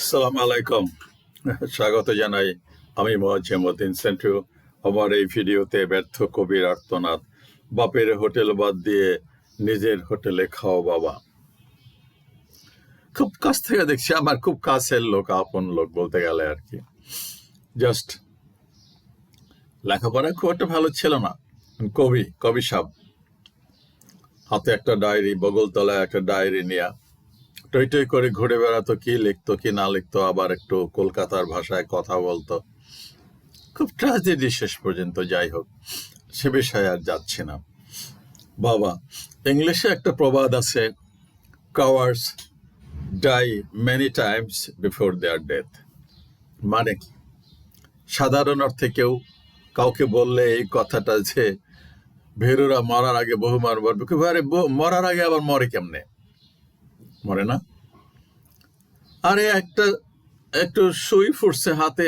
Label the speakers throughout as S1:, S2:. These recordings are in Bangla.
S1: আসসালামু আলাইকুম। স্বাগত জানাই। আমি মোয়াজ্জেমউদ্দিন সেন্টু। আমার এই ভিডিওতে ব্যর্থ কবির আর্তনাদ, বাপের হোটেল বাদ দিয়ে নিজের হোটেলে খাও বাবা। খুব কাছ থেকে দেখছি, আমার খুব কাছের লোক, আপন লোক বলতে গেলে আর কি। জাস্ট লেখাপড়া খুব একটা ভালো ছিল না, কবি সাহেব হাতে একটা ডায়েরি, বগলতলায় একটা ডায়েরি নিয়ে টই টই করে ঘুরে বেড়াতো, কি লিখতো কি না লিখতো, আবার একটু কলকাতার ভাষায় কথা বলতো। খুব ট্র্যাজেডি শেষ পর্যন্ত। যাই হোক, সে বিষয়ে আর যাচ্ছি না। বাবা, ইংলিশে একটা প্রবাদ আছে, cowards die many times before their death. মানে সাধারণ অর্থে কাউকে বললে এই কথাটা যে ভীরুরা মরার আগে বহুবার মরবে, আরে মরার আগে আবার মরে কেমনে? মরে না? আরে একটু সুই ফুটছে হাতে,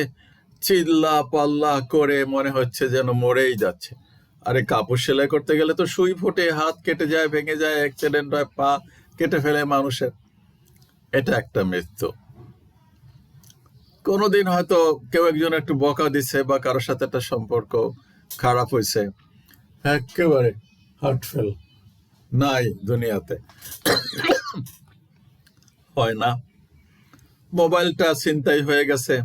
S1: চিল্লা পাল্লা করে মনে হচ্ছে যেন মরেই যাচ্ছে। আরে কাপড় সেলাই করতে গেলে তো সুই ফুটে, হাত কেটে যায়, ভেঙে যায়, অ্যাক্সিডেন্ট হয়, পা কেটে ফেলে মানুষের। এটা একটা মৃত্যু। কোনোদিন হয়তো কেউ একজন একটু বকা দিছে বা কারোর সাথে একটা সম্পর্ক খারাপ হয়েছে, একেবারে হার্টফেল নাই দুনিয়াতে, হয় না? মোবাইলটা ছিনতাই হয়ে গেছে,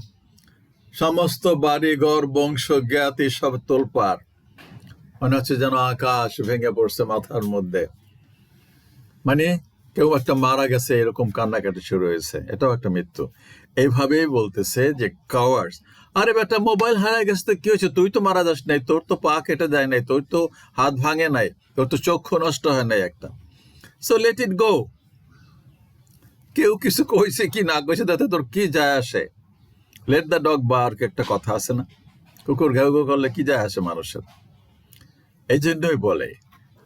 S1: সমস্ত বাড়ি ঘর বংশ জ্ঞাতি সব তোলপাড়, মনে হচ্ছে যেন আকাশ ভেঙে পড়ছে মাথার মধ্যে। মানে কেউ একটা মারা গেছে, এরকম কান্নাকাটি শুরু হয়েছে, এটাও একটা মৃত্যু। এইভাবেই বলতেছে যে কাওয়ার্ডস। আরে বেটা, মোবাইল হারায় গেছে তো কি হয়েছে? তুই তো মারা যাস নাই, তোর তো পা কেটে যায় নাই, তোর তো হাত ভাঙে নাই, তোর তো চক্ষু নষ্ট হয় নাই একটা। সো লেট ইট গো। কেউ কিছু কইছে কি না কইছে তাতে তোর কি যায় আসে? লেট দ্য ডগ বার্ক, একটা কথা আছে না? কুকুর ঘেউ ঘেউ করলে কি যায় আসে মানুষের? এই জন্যই বলে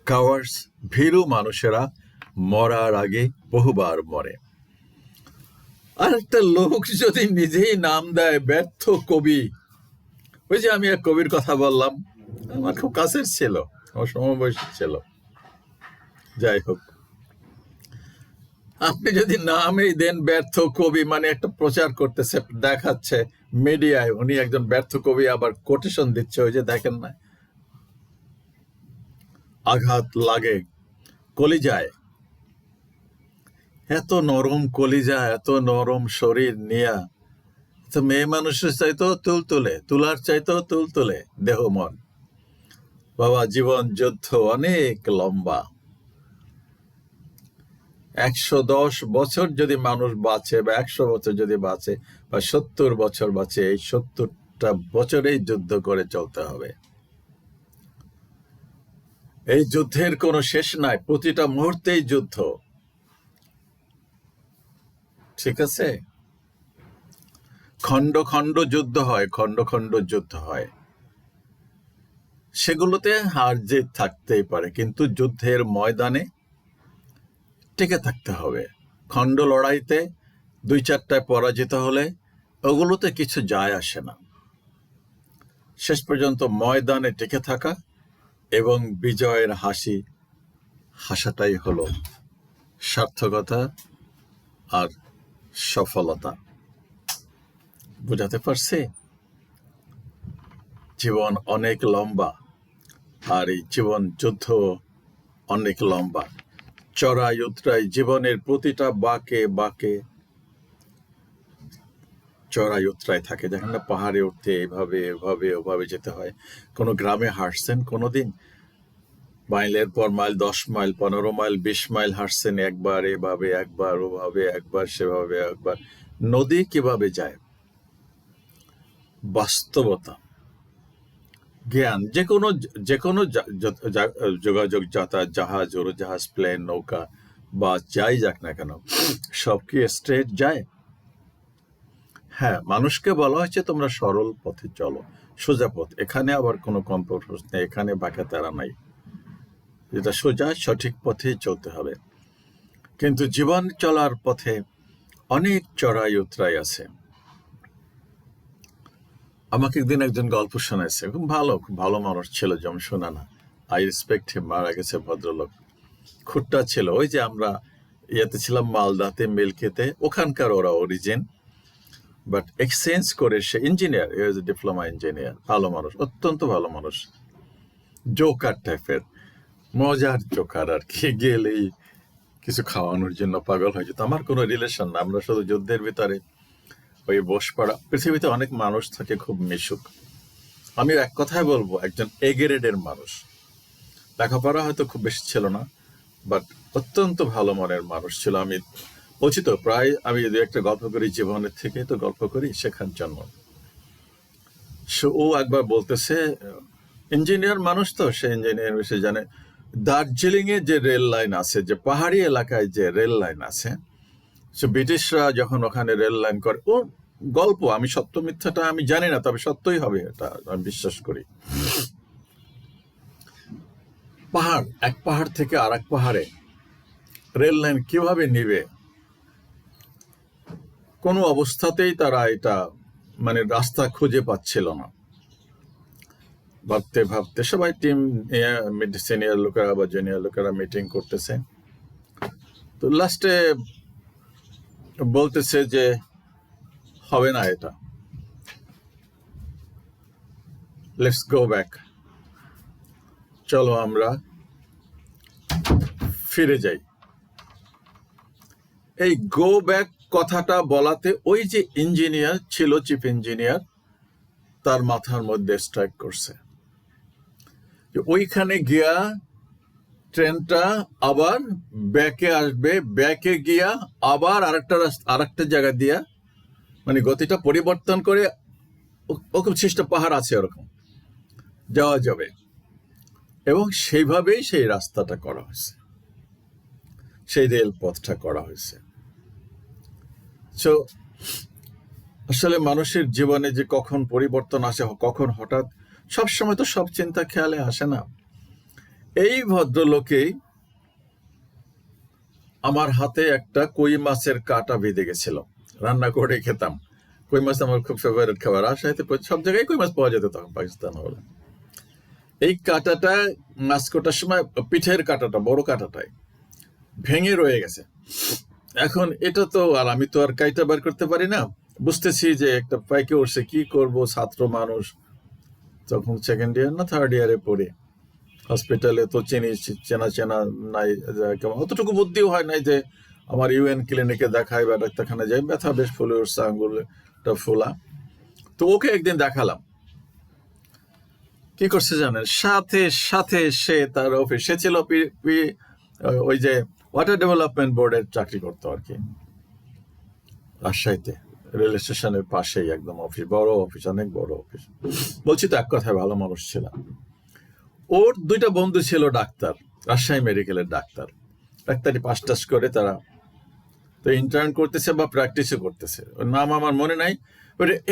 S1: কাওয়ার্ডস, ভীরু মানুষেরা মরার আগে বহুবার মরে। আর একটা লোক যদি নিজেই নাম দেয় ব্যর্থ কবি, ওই যে আমি এক কবির কথা বললাম, আমার খুব কাছের ছিল, আমার সমবয়সী ছিল। যাই হোক, আপনি যদি নামই দেন ব্যর্থ কবি, মানে একটা প্রচার করতেছে, দেখাচ্ছে মিডিয়ায় উনি একজন ব্যর্থ কবি, আবার কোটেশন দিচ্ছে, ওই যে দেখেন না, আঘাত লাগে কলিজায়। এত নরম কলিজা, এত নরম শরীর নিয়া তো মেয়ে মানুষের চাইতো তুলতুলে, তুলার চাইতো তুলতুলে দেহ মন। বাবা, জীবন যুদ্ধ অনেক লম্বা। 110 বছর যদি মানুষ বাঁচে, বা 100 বছর যদি বাঁচে, বা 70 বছর বাঁচে, এই 70টা বছরেই যুদ্ধ করে চলতে হবে। এই যুদ্ধের কোনো শেষ নাই, প্রতিটা মুহূর্তেই যুদ্ধ। ঠিক আছে? খণ্ড খণ্ড যুদ্ধ হয়, খণ্ড খণ্ড যুদ্ধ হয়। সেগুলোতে হার জিত থাকতেই পারে, কিন্তু যুদ্ধের ময়দানে টিকে থাকতে হবে। খণ্ড লড়াইতে 2-4টায় পরাজিত হলে ওগুলোতে কিছু যায় আসে না। শেষ পর্যন্ত ময়দানে টিকে থাকা এবং বিজয়ের হাসাটাই হলো সার্থকতা আর সফলতা। বুঝাতে পারছি? জীবন অনেক লম্বা, আর এই জীবন যুদ্ধ অনেক লম্বা। চড়াই উতরাই, জীবনের প্রতিটা বাঁকে বাঁকে চড়াই উতরাই থাকে। দেখেন না, পাহাড়ে উঠতে এভাবে এভাবে ওভাবে যেতে হয়। কোনো গ্রামে হাঁটছেন কোনোদিন? মাইলের পর মাইল, 10 মাইল, 15 মাইল, 20 মাইল হাঁটছেন, একবার এভাবে, একবার ওভাবে, একবার সেভাবে, একবার। নদী কিভাবে যায়? বাস্তবতা, জ্ঞান, যে কোনো যোগাযোগ, যাতায়াত, জাহাজ, উড়োজাহাজ, প্লেন, নৌকা বা যাই যাক না কেন, সব কি স্ট্রেট যায়? হ্যাঁ, মানুষকে বলা হয়েছে তোমরা সরল পথে চলো, সোজা পথ। এখানে আবার কোনো কম্প্রোমাইজ নেই, এখানে বাঁকা তেরা নাই, যেটা সোজা সঠিক পথেই চলতে হবে। কিন্তু জীবন চলার পথে অনেক চড়াই উতরাই আছে। আমাকে একদিন একজন গল্প শোনাইছে, খুব ভালো মানুষ ছিল, যেমন শোনা না, আই রেসপেক্ট হিম, মারা গেছে ভদ্রলোক। খুঁটটা ছিল, ওই যে আমরা ইয়েতে ছিলাম মালদাতে, মিল্কেতে, ওখানকার ওরা অরিজিন। বাট এক্সচেঞ্জ করে সে ইঞ্জিনিয়ার, ডিপ্লোমা ইঞ্জিনিয়ার, ভালো মানুষ, অত্যন্ত ভালো মানুষ, জোকার টাইপের, মজার জোকার আর কি। গেলেই কিছু খাওয়ানোর জন্য পাগল হয়ে যেত। আমার কোনো রিলেশন না, আমরা শুধু যুদ্ধের ভিতরে ওই বস পড়া। পৃথিবীতে অনেক মানুষ থাকে খুব মিশুক। আমি এক কথায় বলবো, একজন এ গ্রেডের মানুষ, লেখাপড়া হয়তো খুব বেশি ছিল না, বাট অত্যন্ত ভালো মনের মানুষ ছিল। আমি বলছি তো, প্রায় আমি যদি একটা গল্প করি জীবনের থেকে, তো গল্প করি শেখার জন্য। ও একবার বলতেছে, ইঞ্জিনিয়ার মানুষ তো, সে ইঞ্জিনিয়ার সে জানে দার্জিলিং এ যে রেল লাইন আছে, যে পাহাড়ি এলাকায় যে রেল লাইন আছে, সে ব্রিটিশরা যখন ওখানে রেল লাইন করে, ও গল্প, আমি সত্য মিথ্যাটা আমি জানি না, তবে সত্যই হবে এটা আমি বিশ্বাস করি। পাহাড়, এক পাহাড় থেকে আর এক পাহাড়ে রেল লাইন কিভাবে নিবে, কোনো অবস্থাতেই তারা এটা মানে রাস্তা খুঁজে পাচ্ছিল না। ভাবতে ভাবতে সবাই টিম, সিনিয়র লোকেরা বা জুনিয়র লোকেরা মিটিং করতেছে, তো লাস্টে বলতেছে যে হবে না এটা, লেটস গো ব্যাক, চলো আমরা ফিরে যাই। এই গো ব্যাক কথাটা বলাতে ওই যে ইঞ্জিনিয়ার ছিল, চিফ ইঞ্জিনিয়ার, তার মাথার মধ্যে স্ট্রাইক করছে যে ওইখানে গিয়া ট্রেনটা আবার ব্যাকে আসবে, ব্যাকে গিয়া আবার আরেকটা জায়গা দিয়া, মানে গতিটা পরিবর্তন করে, ওরকম সৃষ্ট পাহাড় আছে ওরকম যাওয়া যাবে, এবং সেইভাবেই সেই রাস্তাটা করা হয়েছে, সেই রেল পথটা করা হয়েছে। আসলে মানুষের জীবনে যে কখন পরিবর্তন আসে, কখন হঠাৎ, সবসময় তো সব চিন্তা খেয়ালে আসে না। এই ভদ্রলোকেই আমার হাতে একটা কই মাছের কাঁটা বেঁধে গেছিল, রান্না করে খেতাম। কই মাছ আমার খুব ফেভারিট খাবার, রাজশাহীতে সব জায়গায় কই মাছ পাওয়া যেত তখন, পাকিস্তান হলে। এই কাঁটাটা মাছ কোটার সময় পিঠের কাঁটাটা, বড় কাঁটাটাই ভেঙে রয়ে গেছে। এখন এটা তো, আর আমি তো আর কাইটা বার করতে পারি না। বুঝতেছি যে একটা পাইকে উঠছে, কি করব, ছাত্র মানুষ, তখন সেকেন্ড ইয়ার না থার্ড ইয়ারে পড়ে, হসপিটালে তো চেনা চেনা নাই, অতটুকু বুদ্ধিও হয় নাই যে আমার ইউএন ক্লিনিকে দেখাই বা ডাক্তারখানা যাই, ব্যথা বেশ ফুলে উঠছে, আঙ্গুলটা ফোলা। তো ওকে একদিন দেখালাম, কি করছে জানেন, সাথে সাথে সে তার অফিস, সে ছিল ওই যে ওয়াটার ডেভেলপমেন্ট বোর্ডের চাকরি করতো আর কি, রাজশাহীতে রেল স্টেশনের পাশেই একদম অফিস, বড় অফিস, অনেক বড় অফিস। বলছি তো, এক কথায় ভালো মানুষ ছিল। ওর দুইটা বন্ধু ছিল ডাক্তার, রাজশাহী মেডিকেলের ডাক্তার, ডাক্তারি পাস টাস করে তারা তো ইন্টার্ন করতেছে বা প্র্যাকটিসও করতেছে, ওর নাম আমার মনে নাই।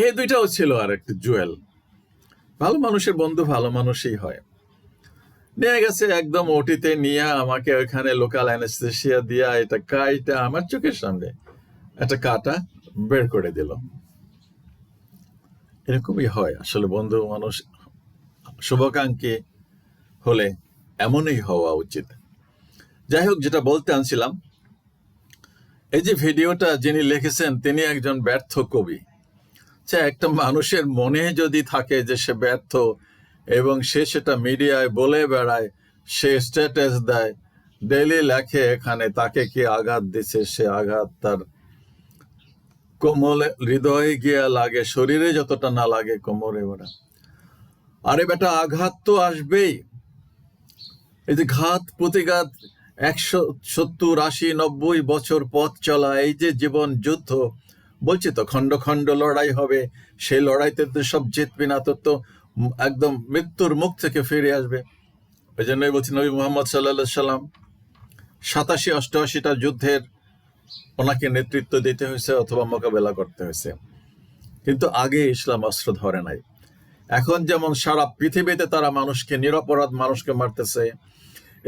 S1: এই দুইটাও ছিল আর একটা জুয়েল। ভালো মানুষের বন্ধু ভালো মানুষই হয়। নিয়ে গেছে একদম ওটিতে নিয়ে, আমাকে ওইখানে লোকাল অ্যানেস্থেসিয়া দিয়া এটা কাইটা আমার চোখের সামনে একটা কাটা বের করে দিল। এরকমই হয় আসলে, বন্ধু মানুষ, শুভাকাঙ্ক্ষী হলে এমনই হওয়া উচিত। যাই হোক, যেটা বলতে আনছিলাম, এই যে ভিডিওটা যিনি লিখেছেন তিনি একজন ব্যর্থ কবি। একটা মানুষের মনে যদি থাকে যে সে ব্যর্থ এবং সে সেটা মিডিয়ায় বলে বেড়ায়, সে স্ট্যাটাস দেয়, ডেইলি লেখে এখানে তাকে কি আঘাত দিছে, সে আঘাত তার কোমলে, হৃদয়ে গিয়া লাগে, শরীরে যতটা না লাগে কোমরে ওরা। আরে বেটা, আঘাত তো আসবেই। এই যে ঘাত প্রতিঘাত, 170, 80, 90 বছর পথ চলা, এই যে জীবন যুদ্ধ, বলছি তো খণ্ড খণ্ড লড়াই হবে। সেই লড়াইতে তো সব জিতবি না, তোর তো একদম মৃত্যুর মুখ থেকে ফিরে আসবে। ওই জন্যই বলছি, নবী মুহাম্মদ সাল্লাল্লাহু সাল্লাম 87-88টা যুদ্ধের ওনাকে নেতৃত্ব দিতে হয়েছে অথবা মোকাবেলা করতে হয়েছে, কিন্তু আগে ইসলাম অস্ত্র ধরে নাই। এখন যেমন সারা পৃথিবীতে তারা মানুষকে, নিরপরাধ মানুষকে মারতেছে,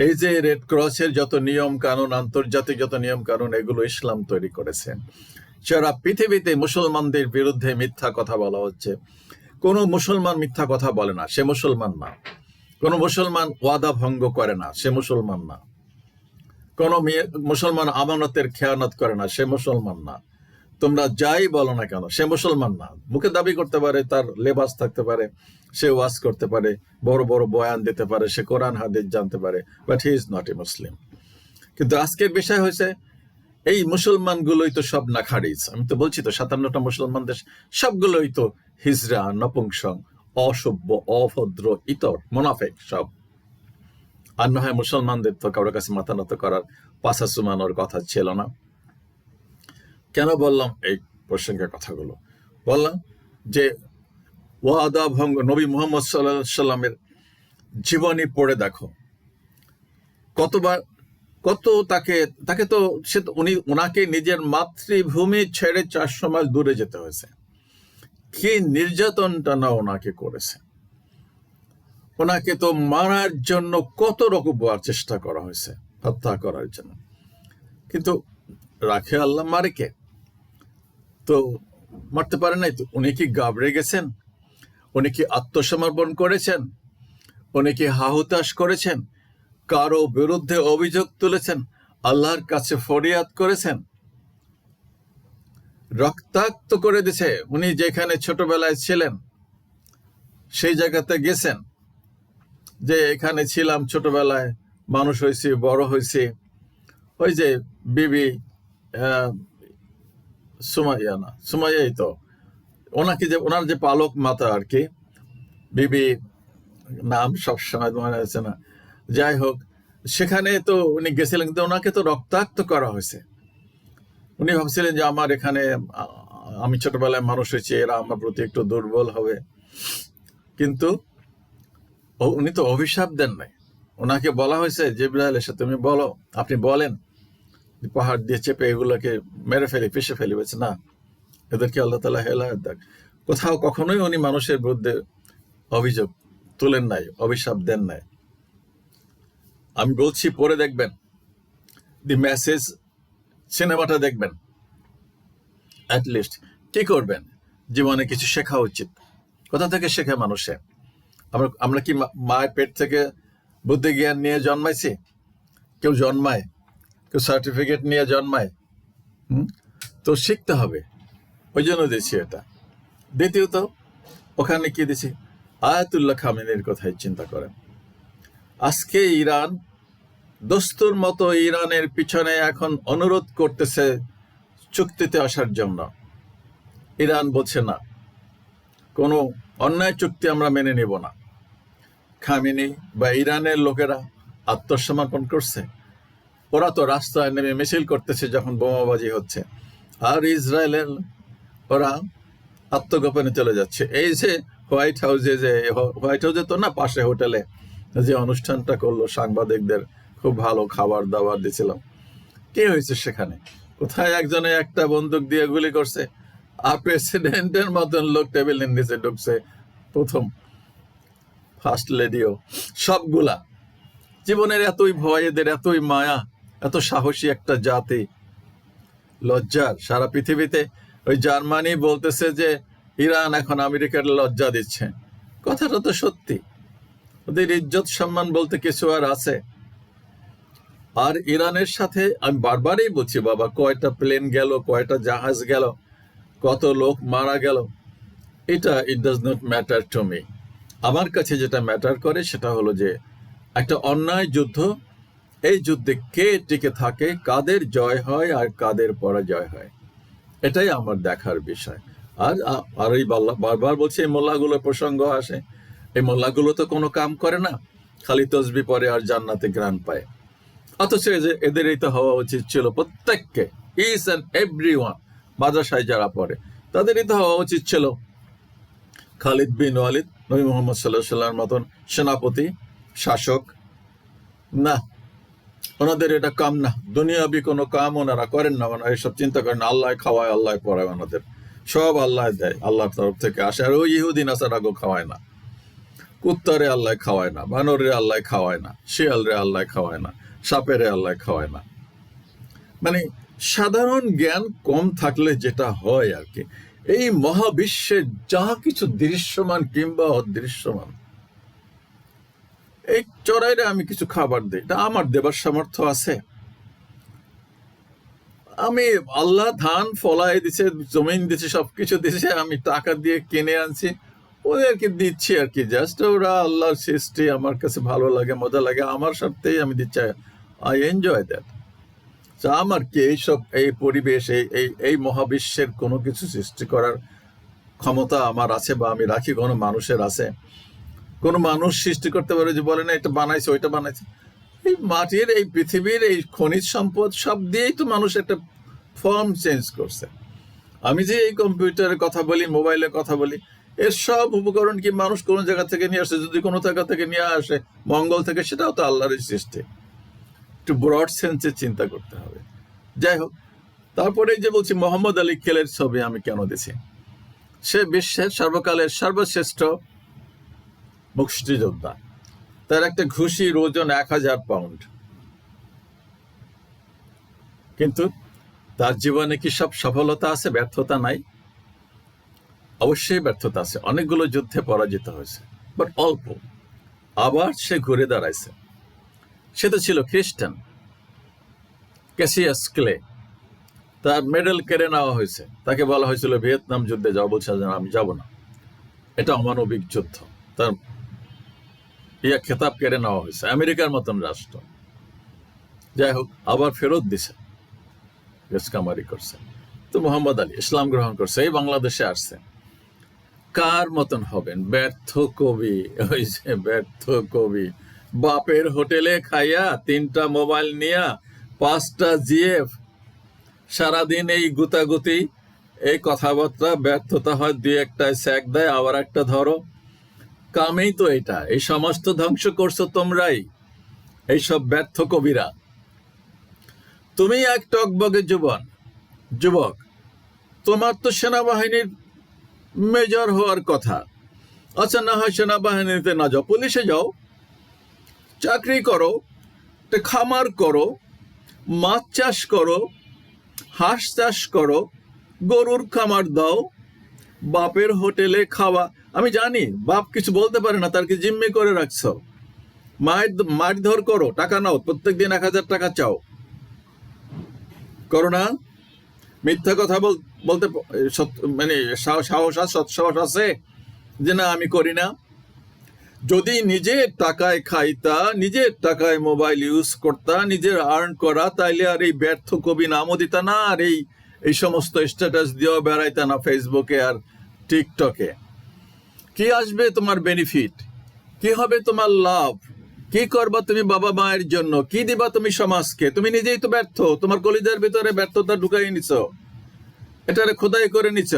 S1: এই যে রেড ক্রসের যত নিয়ম কানুন, আন্তর্জাতিক যত নিয়ম কানুন, এগুলো ইসলাম তৈরি করেছে। সারা পৃথিবীতে মুসলমানদের বিরুদ্ধে মিথ্যা কথা বলা হচ্ছে। কোনো মুসলমান মিথ্যা কথা বলে না, সে মুসলমান না। কোনো মুসলমান ওয়াদা ভঙ্গ করে না, সে মুসলমান না। কোনো মুসলমান আমানতের খেয়ানত করে না, সে মুসলমান না। তোমরা যাই বলো না কেন, সে মুসলমান না। মুখে দাবি করতে পারে, তার লেবাস থাকতে পারে, সে ওয়াজ করতে পারে, বড় বড় বয়ান দিতে পারে, সে কোরআন হাদিস জানতে পারে, but he is not a Muslim. কিন্তু আজকের বিষয় হয়েছে এই মুসলমানগুলোই তো সব নাখারিজ। আমি তো বলছি তো 57টা মুসলমান দেশ, সবগুলোই তো হিজড়া, নপুংসক, অসভ্য, অভদ্র, ইতর, মুনাফিক সব। আর না হয় মুসলমানদের তো কারোর কাছে মাথা নত করার, পাছা চুমানোর কথা ছিল না। কেন বললাম এই প্রসঙ্গের কথাগুলো? বললাম যে ওয়াদা ভঙ্গ, নবী মুহাম্মদ সাল্লাল্লাহু আলাইহি সাল্লামের জীবনী পড়ে দেখো, কতবার কত তাকে তো সে ওনাকে নিজের মাতৃভূমি ছেড়ে 400 মাইল দূরে যেতে হয়েছে। কি নির্যাতনটা না ওনাকে করেছে! ওনাকে তো মারার জন্য কত রকম চেষ্টা করা হয়েছে, হত্যা করার জন্য। কিন্তু রাখে আল্লাহ, মারে কে? তো মারতে পারে নাই তো। উনি কি গাবড়ে গেছেন? উনি কি আত্মসমর্পণ করেছেন? উনি কি হাহুতাশ করেছেন? কারো বিরুদ্ধে অভিযোগ তুলেছেন? আল্লাহর কাছে ফরিয়াদ করেছেন? রক্তাক্ত করে দিছে। উনি যেখানে ছোটবেলায় ছিলেন সেই জায়গাতে গেছেন, যে এখানে ছিলাম ছোটবেলায়, মানুষ হয়েছি, বড় হয়েছি। ওই যে বিবি সুমাইয়াই তো ওনাকে, যে ওনার যে পালক মাতা আর কি, বিবি নাম সবসময় মনে আছে না, যাই হোক, সেখানে তো উনি গেছিলেন, কিন্তু ওনাকে তো রক্তাক্ত করা হয়েছে। উনি ভাবছিলেন যে আমার এখানে, আমি ছোটবেলায় মানুষ হয়েছি, এরা আমার প্রতি একটু দুর্বল হবে। কিন্তু উনি তো অভিশাপ দেন নাই। ওনাকে বলা হয়েছে, জিবরাইল এসে তুমি বলো, আপনি বলেন পাহাড় দিয়ে চেপে এগুলোকে মেরে ফেলি, পিষে ফেলি। বলছে না, এদেরকে আল্লাহ তাআলা হেদায়েত দেন। কোথাও কখনোই উনি মানুষের বিরুদ্ধে অভিযোগ তুলেন নাই, অভিশাপ দেন নাই। আমি বলছি, পরে দেখবেন, দি মেসেজ সিনেমাটা দেখবেন, অ্যাটলিস্ট কি করবেন, জীবনে কিছু শেখা উচিত। কোথা থেকে শেখে মানুষে? আমরা কি মায়ের পেট থেকে বুদ্ধি জ্ঞান নিয়ে জন্মাইছি? কেউ জন্মায়, কেউ সার্টিফিকেট নিয়ে জন্মায়। তো শিখতে হবে, ওই জন্য দিচ্ছি এটা। দ্বিতীয়ত, ওখানে কি দিছি, আয়াতুল্লাহ খামেনির কথাই চিন্তা করেন। আজকে ইরান দস্তুর মতো ইরানের পিছনে এখন অনুরোধ করতেছে চুক্তিতে আসার জন্য। ইরান বলছে না, কোনো অন্যায় চুক্তি আমরা মেনে নেব না। খামেনি বা ইরানের লোকেরা আত্মসমর্পণ করছে। ওরা তো রাস্তায় নেমে মিছিল করতেছে যখন বোমাবাজি হচ্ছে, আর ইসরায়েলের ওরা আত্মগোপনে চলে যাচ্ছে। এই যে হোয়াইট হাউসে তো না, পাশে হোটেলে যে অনুষ্ঠানটা করলো সাংবাদিকদের, খুব ভালো খাবার দাবার দিয়েছিলাম। কি হয়েছে সেখানে? কোথায় একজনে একটা বন্দুক দিয়ে গুলি করছে, আর প্রেসিডেন্টের মতন লোক টেবিলের নিচে ঢুকছে, প্রথম ফার্স্ট লেডিও, সবগুলা। জীবনের এতই ভয়, এদের এতই মায়া, এত সাহসী একটা জাতি। লজ্জার সারা পৃথিবীতে। ওই জার্মানি বলতেছে যে ইরান এখন আমেরিকার লজ্জা দিচ্ছে। কথাটা তো সত্যি। ওদের ইজ্জত সম্মান বলতে কিছু আর আছে? আর ইরানের সাথে আমি বারবারই বলছি, বাবা, কয়টা প্লেন গেল, কয়টা জাহাজ গেল, কত লোক মারা গেল, এটা it does not matter to me. আমার কাছে যেটা ম্যাটার করে সেটা হলো যে একটা অন্যায় যুদ্ধ, এই যুদ্ধে কে টিকে থাকে, কাদের জয় হয় আর কাদের পরাজয় হয়, এটাই আমার দেখার বিষয়। আর এই বারবার বলছি, এই মোল্লাগুলোর প্রসঙ্গ আসে। এই মোল্লাগুলো তো কোনো কাম করে না, খালি তসবি পরে আর জান্নাতে গ্রান পায়। অথচ এদেরই তো হওয়া উচিত ছিল, প্রত্যেককে, ইচ অ্যান্ড এভরি ওয়ান, মাদ্রাসায় যারা পড়ে তাদেরই তো হওয়া উচিত ছিল খালিদ বিন ওয়ালিদ, নবী মুহাম্মদ সাল্লাল্লাহু আলাইহি ওয়াসাল্লামের মতন সেনাপতি, শাসক। না, ওনাদের এটা কাম না, দুনিয়াবি কোনো কাম ওনারা করেন না। ওনারা এসব চিন্তা করেন না, আল্লাহ খাওয়ায়, আল্লাহ পড়ায়, ওনাদের সব আল্লাহ দেয়, আল্লাহর তরফ থেকে আসে। আর ওই ইহুদি নাসারাগো খাওয়ায় না, কুত্তারে আল্লাহ খাওয়ায় না, বানরে আল্লাহ খাওয়ায় না, শিয়ালরে আল্লাহ খাওয়ায় না, সাপেরে আল্লাহ খাওয়ায় না। মানে সাধারণ জ্ঞান কম থাকলে যেটা হয় আর কি, এই মহাবিশ্বে যা কিছু দৃশ্যমান কিংবা অদৃশ্যমান, এই চড়াইরে আমি কিছু খাবার দিই, এটা আমার দেবার সামর্থ্য আছে? আমি আল্লাহ ধান ফলাই দিছে, জমিন দিছে, সবকিছু দিছে, আমি টাকা দিয়ে কিনে আনছি, ওদেরকে দিচ্ছি আর কি। জাস্ট ওরা আল্লাহর সৃষ্টি, আমার কাছে ভালো লাগে, মজা লাগে, আমার সাথেই আমি দিচ্ছি। I enjoy that. আমার কি এইসব, এই পরিবেশ, এই মহাবিশ্বের কোনো কিছু সৃষ্টি করার ক্ষমতা আমার আছে বা আমি রাখি? কোনো মানুষের আছে? কোনো মানুষ সৃষ্টি করতে পারে যে বলে না এটা বানাইছে ওইটা বানাইছে? এই মাটির, এই পৃথিবীর এই খনিজ সম্পদ সব দিয়েই তো মানুষ একটা ফর্ম চেঞ্জ করছে। আমি যে এই কম্পিউটারের কথা বলি, মোবাইলের কথা বলি, এর সব উপকরণ কি মানুষ কোনো জায়গা থেকে নিয়ে আসে? যদি কোনো জায়গা থেকে নিয়ে আসে, মঙ্গল থেকে, সেটাও তো আল্লাহরই সৃষ্টি। একটু ব্রড সেন্সে চিন্তা করতে হবে। যাই হোক, তারপরে যে বলছি মোহাম্মদ আলী খেলের ছবি আমি কেন দিছি? সে বিশ্বের সর্বকালের সর্বশ্রেষ্ঠ মুষ্টিযোদ্ধা। তার একটা ঘুষির ওজন 1000 পাউন্ড। কিন্তু তার জীবনে কি সব সফলতা আছে, ব্যর্থতা নাই? অবশ্যই ব্যর্থতা আছে, অনেকগুলো যুদ্ধে পরাজিত হয়েছে, বাট অল্প। আবার সে ঘুরে দাঁড়াইছে। সে তো ছিল খ্রিস্টান। ক্যাসিয়াস ক্লে, তার মেডেল কেড়ে নেওয়া হয়েছে। তাকে বলা হয়েছিল ভিয়েতনাম যুদ্ধে যাও, বলছে আমি যাব না, এটা অমানবিক যুদ্ধ। তার খেতাব কেড়ে নেওয়া হয়েছে, আমেরিকার মতন রাষ্ট্র। যাই হোক, আবার ফেরত দিছে, কামারি করছে। তো মোহাম্মদ আলী ইসলাম গ্রহণ করছে, এই বাংলাদেশে আসছে। কার মতন হবেন? ব্যর্থ কবি। ওই যে ব্যর্থ কবি, বাপের হোটেলে খাইয়া, 3টা মোবাইল নিয়া, 5টা জিএফ, সারাদিন এই গুতাগুতি, এই কথাবার্তা, ব্যর্থতা হয়, 2-1টায় স্যাক দেয়, আবার একটা ধরো। কামেই তো এটা। এই সমাজ তো ধ্বংস করছো তোমরাই, এইসব ব্যর্থ কবিরা। তুমি এক টকবগে যুবক, তোমার তো সেনাবাহিনীর মেজর হওয়ার কথা। আচ্ছা, না হয় সেনাবাহিনীতে না যাও, পুলিশে যাও, চাকরি করো, খামার করো, মাছ চাষ করো, হাঁস চাষ করো, গরুর খামার দাও, বাপের হোটেলে খাওয়া। আমি জানি বাপ কিছু বলতে পারে না, তার কি জিম্মি করে রাখছো? মারধর করো, টাকা নাও, প্রত্যেকদিন 1000 টাকা চাও, করো না? মিথ্যা কথা বলতে মানে সাহস আছে যে না আমি করি না? যদি নিজের টাকায় খাইতা, নিজের টাকায় মোবাইল ইউজ করতা, নিজের আর্ন করা, তাইলে আর এই ব্যর্থ কবি নামও দিতা না, আর এই সমস্ত স্ট্যাটাস দিয়েও বেড়াইতা না ফেসবুকে আর টিকটকে। কি আসবে তোমার বেনিফিট? কি হবে তোমার লাভ? কি করবা তুমি বাবা মায়ের জন্য? কি দিবা তুমি সমাজকে? তুমি নিজেই তো ব্যর্থ, তোমার কলিজার ভিতরে ব্যর্থতা ঢুকাই নিছ, এটারে খোদাই করে নিছ।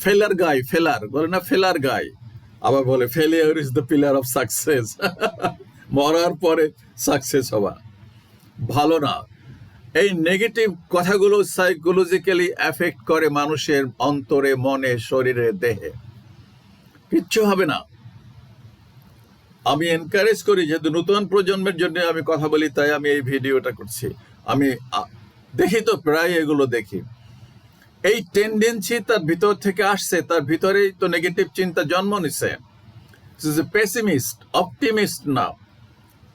S1: ফেলার বলে না, ফেলার গাই। আবার বলে failure is the pillar of success. মরার পরে সাকসেস হওয়া ভালো না। এই নেগেটিভ কথাগুলো সাইকোলজিক্যালি এফেক্ট করে মানুষের অন্তরে, মনে, শরীরে, দেহে। কিচ্ছু হবে না। আমি এনকারেজ করি, যেহেতু নতুন প্রজন্মের জন্য আমি কথা বলি, তাই আমি এই ভিডিওটা করছি। আমি দেখি তো, প্রায় এগুলো দেখি। এই টেন্ডেন্সি তার ভিতর থেকে আসছে, তার ভিতরেই তো নেগেটিভ চিন্তা জন্ম নিছে। পেসিমিস্ট, অপটিমিস্ট না,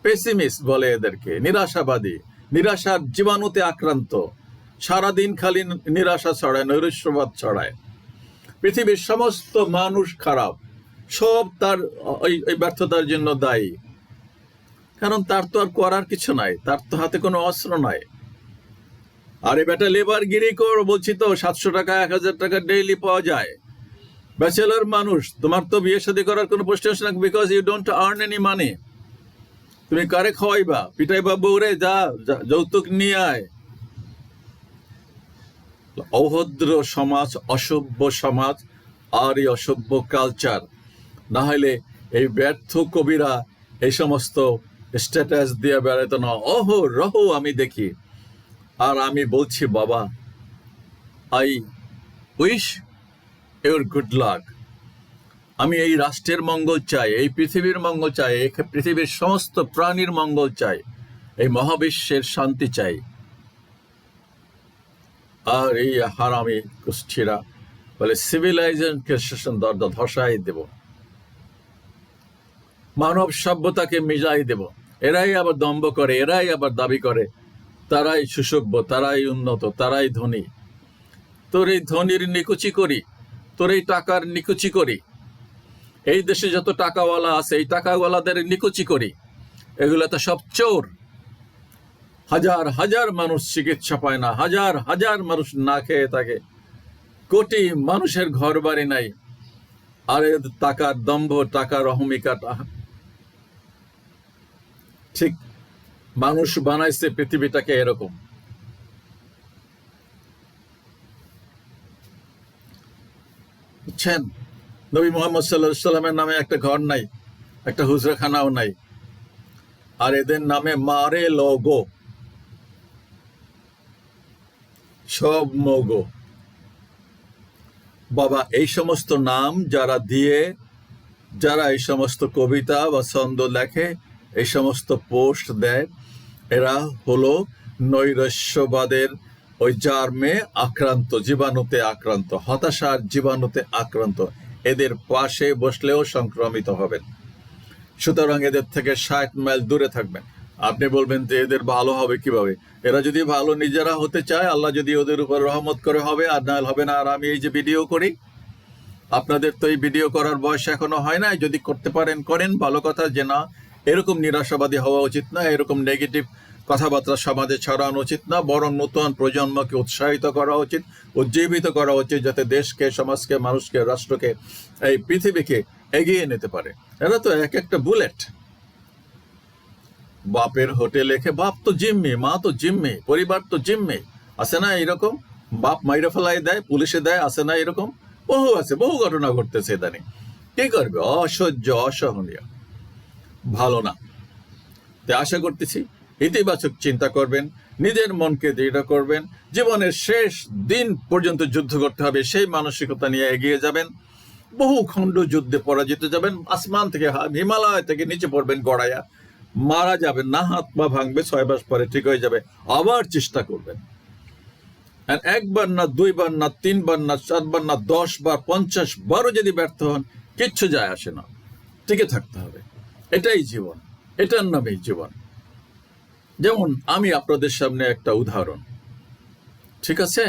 S1: পেসিমিস্ট বলে এদেরকে, নিরাশাবাদী, নিরাশার জীবাণুতে আক্রান্ত, সারাদিন খালি নিরাশা ছড়ায়, নৈরাশ্যবাদ ছড়ায়। পৃথিবীর সমস্ত মানুষ খারাপ, সব তার ওই ব্যর্থতার জন্য দায়ী। কারণ তার তো আর করার কিছু নাই, তার তো হাতে কোনো অস্ত্র নাই। আরে বেটা, লেবার গিরি করো, বলছি তো, 700 টাকা 1000 টাকা ডেইলি পাওয়া যায়। ব্যাচেলর মানুষ, তোমার তো বিয়ে শাদী করার কোনো প্রশ্ন না, because you don't earn any money. তুমি কারে খাওয়াইবা? পিটাইবা বউরে, যা যৌতুক নিয়ে আয়। অভদ্র সমাজ, অসভ্য সমাজ, আর এই অসভ্য কালচার। না হলে এই ব্যর্থ কবিরা এই সমস্ত স্ট্যাটাস দিয়ে বেড়াইতো না, রহ আমি দেখি। আর আমি বলছি, বাবা, I wish your good luck. আমি এই রাষ্ট্রের মঙ্গল চাই, এই পৃথিবীর মঙ্গল চাই, এই পৃথিবীর সমস্ত প্রাণীর মঙ্গল চাই, এই মহাবিশ্বের শান্তি চাই। আর এই হারামি কুষ্ঠিরা বলে সিভিলাইজেশন ধসাই দেব, মানব সভ্যতাকে মিজাই দেব। এরাই আবার দম্ভ করে, এরাই আবার দাবি করে তারাই সুসভ্য, তারাই উন্নত, তারাই ধনী। তোর এই ধনীর নিকুচি করি, তোর এই টাকার নিকুচি করি, এই দেশে যত টাকাওয়ালা আছে এই টাকাওয়ালাদের নিকুচি করি। এগুলো তো সব চোর। হাজার হাজার মানুষ চিকিৎসা পায় না, হাজার হাজার মানুষ না খেয়ে থাকে, কোটি মানুষের ঘর বাড়ি নাই, আর টাকার দম্ভ, টাকার অহমিকা। ঠিক মানুষ বানাইছে পৃথিবীটাকে এরকম। বুঝছেন? নবী মুহাম্মদ সাল্লাল্লাহু আলাইহি সাল্লামের নামে একটা ঘর নাই, একটা হুজরাখানাও নাই, আর এদের নামে মারে লোগো, সব মগো। বাবা, এই সমস্ত নাম যারা দিয়ে, যারা এই সমস্ত কবিতা বা ছন্দ লেখে, এই সমস্ত পোস্ট দেয়, এরা হলো নৈরাশ্যবাদের ওই জার্মে আক্রান্ত, জীবাণুতে আক্রান্ত, হতাশার জীবাণুতে আক্রান্ত। এদের পাশে বসলেও সংক্রমিত হবেন। সুতরাং এদের থেকে 60 মাইল দূরে থাকবেন। আপনি বলবেন যে এদের ভালো হবে কিভাবে? এরা যদি ভালো নিজেরা হতে চায়, আল্লাহ যদি ওদের উপর রহমত করে হবে, আর না হবে না। আর আমি এই যে ভিডিও করি, আপনাদের তো এই ভিডিও করার বয়স এখনো হয় না। যদি করতে পারেন করেন, ভালো কথা। যে না, এরকম নিরাশাবাদী হওয়া উচিত না, এরকম নেগেটিভ কথাবার্তা সমাজে ছড়ানো উচিত না, বরং নতুন প্রজন্মকে উৎসাহিত করা উচিত, উজ্জীবিত করা উচিত, যাতে দেশকে, সমাজকে, মানুষকে, রাষ্ট্রকে, এই পৃথিবীকে এগিয়ে নিতে পারে। এরা তো এক একটা বুলেট। বাপের হোটেলে খেয়ে, বাপ তো জিম্মি, মা তো জিম্মি, পরিবার তো জিম্মি, আছে না এরকম? বাপ মাইরে ফেলাই দেয়, পুলিশে দেয়, আছে না এরকম? বহু আছে, বহু ঘটনা ঘটতেছে ইদানিং। কি করবে? অসহ্য, অসহনীয়, ভালো না। তাই আশা করতেছি ইতিবাচক চিন্তা করবেন, নিজের মনকে দৃঢ় করবেন, জীবনের শেষ দিন পর্যন্ত যুদ্ধ করতে হবে সেই মানসিকতা নিয়ে এগিয়ে যাবেন। বহু খণ্ড যুদ্ধে পরাজিত যাবেন, আসমান থেকে, হিমালয় থেকে নিচে পড়বেন গড়াইয়া, মারা যাবেন না, হাত পা ভাঙবে, 6 মাস পরে ঠিক হয়ে যাবে, আবার চেষ্টা করবেন। আর একবার না, 2 বার না, 3 বার না, 4 বার না, 10 বার, 50 বারও যদি ব্যর্থ হন, কিচ্ছু যায় আসে না, টিকে থাকতে হবে। এটাই জীবন, এটার নামেই জীবন। যেমন আমি আপনাদের সামনে একটা উদাহরণ। ঠিক আছে?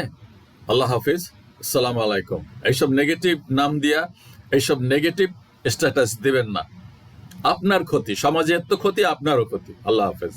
S1: আল্লাহ হাফিজ, আসসালামু আলাইকুম। এইসব নেগেটিভ নাম দিয়া, এইসব নেগেটিভ স্ট্যাটাস দিবেন না। আপনার ক্ষতি, সমাজের তো ক্ষতি, আপনারও ক্ষতি। আল্লাহ হাফেজ।